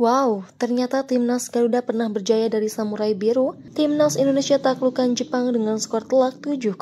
Wow, ternyata timnas Garuda pernah berjaya dari Samurai Biru. Timnas Indonesia taklukkan Jepang dengan skor telak 7-0.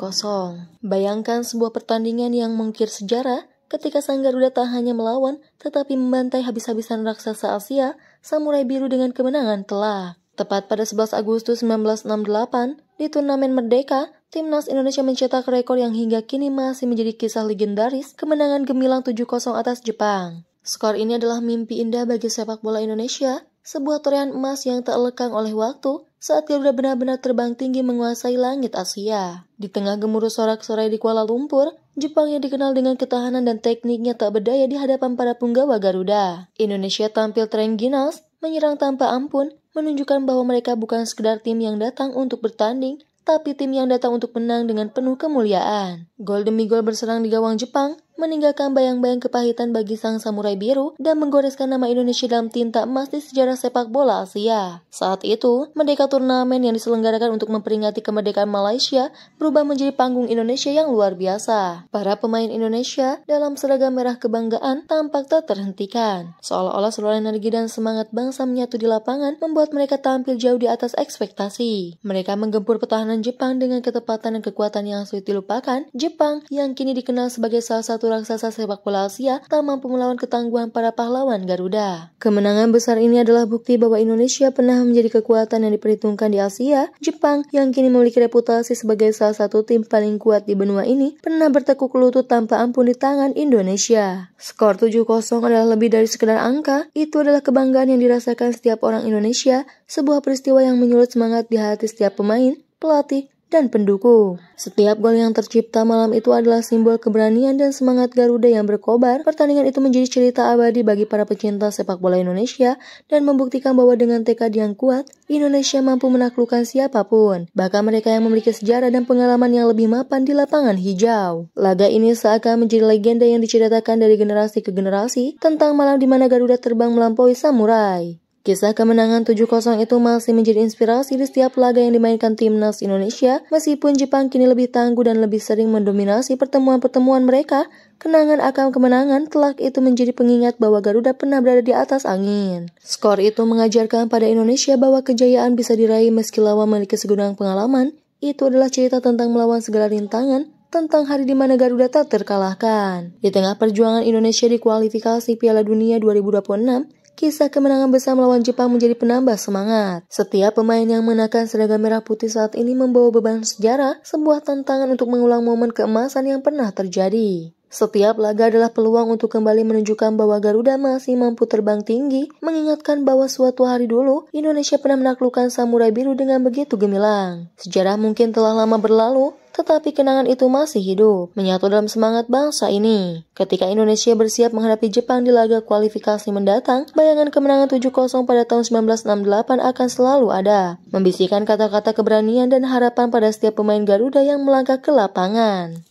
Bayangkan sebuah pertandingan yang mengukir sejarah ketika sang Garuda tak hanya melawan, tetapi membantai habis-habisan raksasa Asia, Samurai Biru dengan kemenangan telak. Tepat pada 11 Agustus 1968, di turnamen Merdeka, timnas Indonesia mencetak rekor yang hingga kini masih menjadi kisah legendaris, kemenangan gemilang 7-0 atas Jepang. Skor ini adalah mimpi indah bagi sepak bola Indonesia, sebuah torehan emas yang tak lekang oleh waktu saat Garuda benar-benar terbang tinggi menguasai langit Asia. Di tengah gemuruh sorak-sorai di Kuala Lumpur, Jepang yang dikenal dengan ketahanan dan tekniknya tak berdaya di hadapan para punggawa Garuda. Indonesia tampil terengginas, menyerang tanpa ampun, menunjukkan bahwa mereka bukan sekedar tim yang datang untuk bertanding, tapi tim yang datang untuk menang dengan penuh kemuliaan. Gol demi gol berserang di gawang Jepang, meninggalkan bayang-bayang kepahitan bagi sang Samurai Biru dan menggoreskan nama Indonesia dalam tinta emas di sejarah sepak bola Asia. Saat itu, Merdeka turnamen yang diselenggarakan untuk memperingati kemerdekaan Malaysia berubah menjadi panggung Indonesia yang luar biasa. Para pemain Indonesia dalam seragam merah kebanggaan tampak tak terhentikan. Seolah-olah seluruh energi dan semangat bangsa menyatu di lapangan membuat mereka tampil jauh di atas ekspektasi. Mereka menggempur pertahanan Jepang dengan ketepatan dan kekuatan yang sulit dilupakan. Jepang yang kini dikenal sebagai salah satu raksasa sepak bola Asia tak mampu melawan ketangguhan para pahlawan Garuda. Kemenangan besar ini adalah bukti bahwa Indonesia pernah menjadi kekuatan yang diperhitungkan di Asia. Jepang yang kini memiliki reputasi sebagai salah satu tim paling kuat di benua ini pernah bertekuk lutut tanpa ampun di tangan Indonesia. Skor 7-0 adalah lebih dari sekedar angka, itu adalah kebanggaan yang dirasakan setiap orang Indonesia, sebuah peristiwa yang menyulut semangat di hati setiap pemain, pelatih, dan pendukung. Setiap gol yang tercipta malam itu adalah simbol keberanian dan semangat Garuda yang berkobar. Pertandingan itu menjadi cerita abadi bagi para pecinta sepak bola Indonesia dan membuktikan bahwa dengan tekad yang kuat, Indonesia mampu menaklukkan siapapun, bahkan mereka yang memiliki sejarah dan pengalaman yang lebih mapan di lapangan hijau. Laga ini seakan menjadi legenda yang diceritakan dari generasi ke generasi tentang malam di mana Garuda terbang melampaui Samurai. Kisah kemenangan 7-0 itu masih menjadi inspirasi di setiap laga yang dimainkan timnas Indonesia. Meskipun Jepang kini lebih tangguh dan lebih sering mendominasi pertemuan-pertemuan mereka, kenangan akan kemenangan telak itu menjadi pengingat bahwa Garuda pernah berada di atas angin. Skor itu mengajarkan pada Indonesia bahwa kejayaan bisa diraih meski lawan memiliki segudang pengalaman. Itu adalah cerita tentang melawan segala rintangan, tentang hari di mana Garuda tak terkalahkan. Di tengah perjuangan Indonesia di kualifikasi Piala Dunia 2026, kisah kemenangan besar melawan Jepang menjadi penambah semangat. Setiap pemain yang mengenakan seragam merah putih saat ini membawa beban sejarah, sebuah tantangan untuk mengulang momen keemasan yang pernah terjadi. Setiap laga adalah peluang untuk kembali menunjukkan bahwa Garuda masih mampu terbang tinggi, mengingatkan bahwa suatu hari dulu, Indonesia pernah menaklukkan Samurai Biru dengan begitu gemilang. Sejarah mungkin telah lama berlalu, tetapi kenangan itu masih hidup, menyatu dalam semangat bangsa ini. Ketika Indonesia bersiap menghadapi Jepang di laga kualifikasi mendatang, bayangan kemenangan 7-0 pada tahun 1968 akan selalu ada, membisikkan kata-kata keberanian dan harapan pada setiap pemain Garuda yang melangkah ke lapangan.